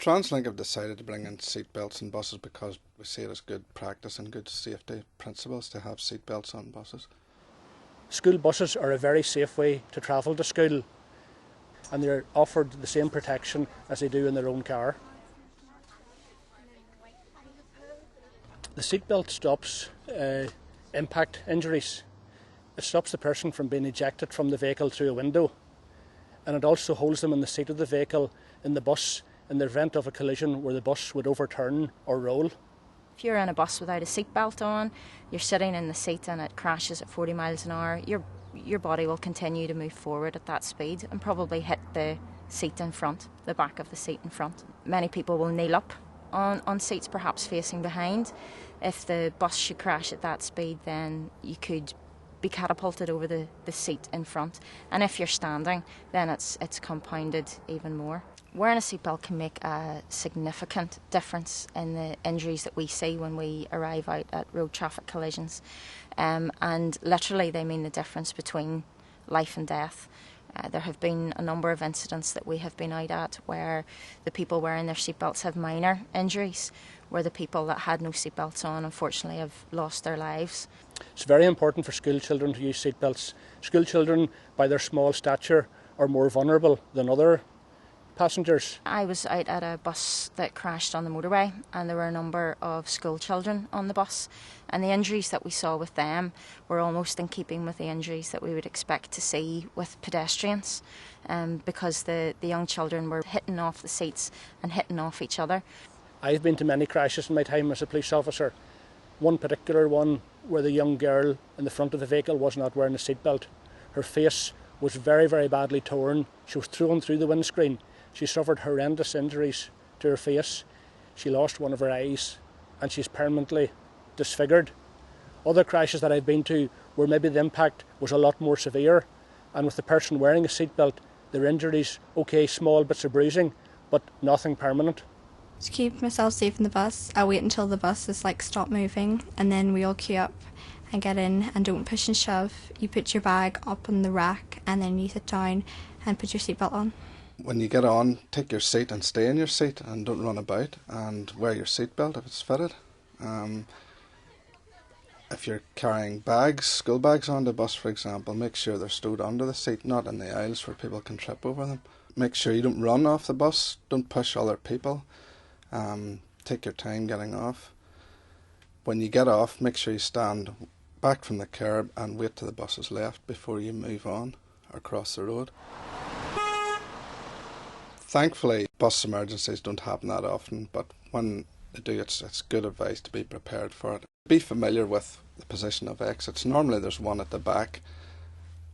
Translink have decided to bring in seatbelts in buses because we see it as good practice and good safety principles to have seatbelts on buses. School buses are a very safe way to travel to school, and they're offered the same protection as they do in their own car. The seatbelt stops impact injuries. It stops the person from being ejected from the vehicle through a window, and it also holds them in the seat of the vehicle in the bus in the event of a collision where the bus would overturn or roll. If you're in a bus without a seatbelt on, you're sitting in the seat and it crashes at 40 miles an hour, your body will continue to move forward at that speed and probably hit the seat in front, the back of the seat in front. Many people will kneel up on seats, perhaps facing behind. If the bus should crash at that speed, then you could be catapulted over the seat in front. And if you're standing, then it's compounded even more. Wearing a seatbelt can make a significant difference in the injuries that we see when we arrive out at road traffic collisions. And literally they mean the difference between life and death. There have been a number of incidents that we have been out at where the people wearing their seatbelts have minor injuries, where the people that had no seatbelts on unfortunately have lost their lives. It's very important for school children to use seatbelts. School children, by their small stature, are more vulnerable than other passengers. I was out at a bus that crashed on the motorway, and there were a number of school children on the bus, and the injuries that we saw with them were almost in keeping with the injuries that we would expect to see with pedestrians, because the young children were hitting off the seats and hitting off each other. I've been to many crashes in my time as a police officer. One particular one where the young girl in the front of the vehicle was not wearing a seatbelt. Her face was very, very badly torn. She was thrown through the windscreen. She suffered horrendous injuries to her face. She lost one of her eyes and she's permanently disfigured. Other crashes that I've been to where maybe the impact was a lot more severe, and with the person wearing a seatbelt, their injuries, okay, small bits of bruising, but nothing permanent. To keep myself safe in the bus, I wait until the bus is stop moving, and then we all queue up and get in and don't push and shove. You put your bag up on the rack and then you sit down and put your seatbelt on. When you get on, take your seat and stay in your seat and don't run about, and wear your seatbelt if it's fitted. If you're carrying bags, school bags on the bus for example, make sure they're stowed under the seat, not in the aisles where people can trip over them. Make sure you don't run off the bus, don't push other people. Take your time getting off. When you get off, make sure you stand back from the curb and wait till the bus is left before you move on or cross the road. Thankfully, bus emergencies don't happen that often, but when they do, it's good advice to be prepared for it. Be familiar with the position of exits. Normally there's one at the back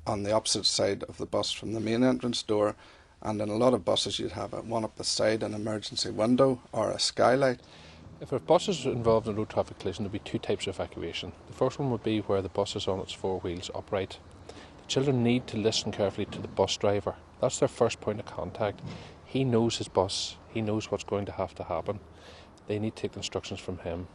on the opposite side of the bus from the main entrance door, and in a lot of buses you'd have one up the side, an emergency window or a skylight. If a bus is involved in a road traffic collision, there will be two types of evacuation. The first one would be where the bus is on its four wheels upright. The children need to listen carefully to the bus driver. That's their first point of contact. He knows his bus, he knows what's going to have to happen. They need to take the instructions from him.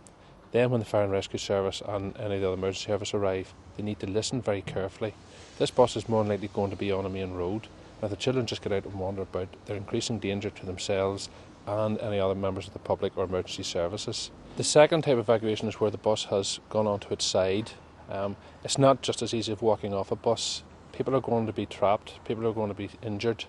Then when the fire and rescue service and any of the other emergency service arrive, they need to listen very carefully. This bus is more than likely going to be on a main road. Now, if the children just get out and wander about, they're increasing danger to themselves and any other members of the public or emergency services. The second type of evacuation is where the bus has gone onto its side. It's not just as easy as walking off a bus. People are going to be trapped, people are going to be injured.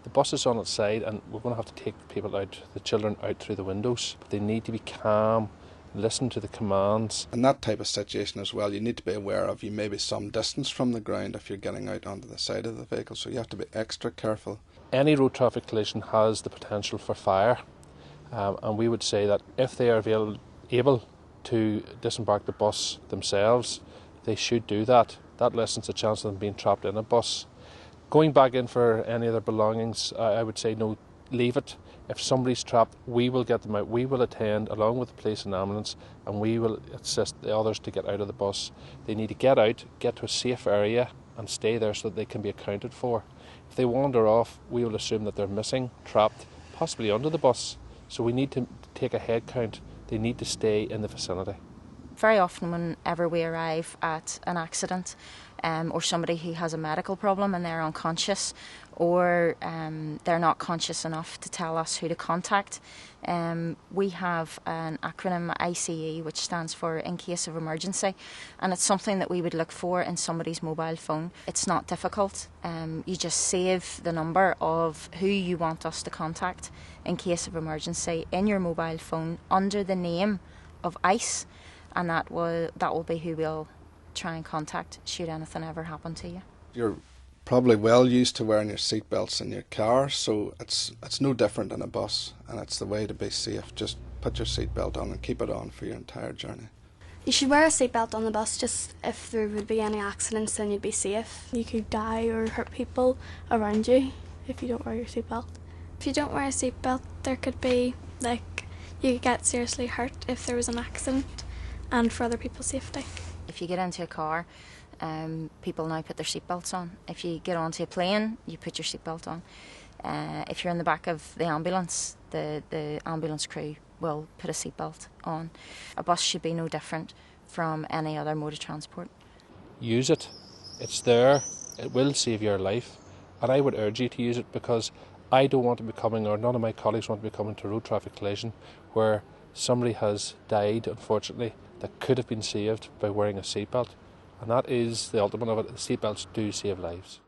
The bus is on its side and we're going to have to take people out, the children out through the windows. But they need to be calm, listen to the commands. In that type of situation as well, you need to be aware of you may be some distance from the ground if you're getting out onto the side of the vehicle, so you have to be extra careful. Any road traffic collision has the potential for fire, and we would say that if they are able to disembark the bus themselves, they should do that. That lessens the chance of them being trapped in a bus. Going back in for any of their belongings, I would say no, leave it. If somebody's trapped, we will get them out. We will attend along with the police and ambulance, and we will assist the others to get out of the bus. They need to get out, get to a safe area and stay there so that they can be accounted for. If they wander off, we will assume that they're missing, trapped, possibly under the bus. So we need to take a head count. They need to stay in the vicinity. Very often whenever we arrive at an accident, or somebody who has a medical problem and they're unconscious, or they're not conscious enough to tell us who to contact. We have an acronym, ICE, which stands for in case of emergency, and it's something that we would look for in somebody's mobile phone. It's not difficult. You just save the number of who you want us to contact in case of emergency in your mobile phone under the name of ICE, and that will be who we'll try and contact should anything ever happen to you. You're probably well used to wearing your seatbelts in your car, so it's no different in a bus, and it's the way to be safe. Just put your seatbelt on and keep it on for your entire journey. You should wear a seatbelt on the bus, just if there would be any accidents then you'd be safe. You could die or hurt people around you if you don't wear your seatbelt. If you don't wear a seatbelt, there could be, you could get seriously hurt if there was an accident, and for other people's safety. If you get into a car, people now put their seatbelts on. If you get onto a plane, you put your seatbelt on. If you're in the back of the ambulance, the ambulance crew will put a seatbelt on. A bus should be no different from any other mode of transport. Use it. It's there. It will save your life. And I would urge you to use it, because I don't want to be coming, or none of my colleagues want to be coming to a road traffic collision where somebody has died, unfortunately, that could have been saved by wearing a seatbelt. And that is the ultimate of it. Seatbelts do save lives.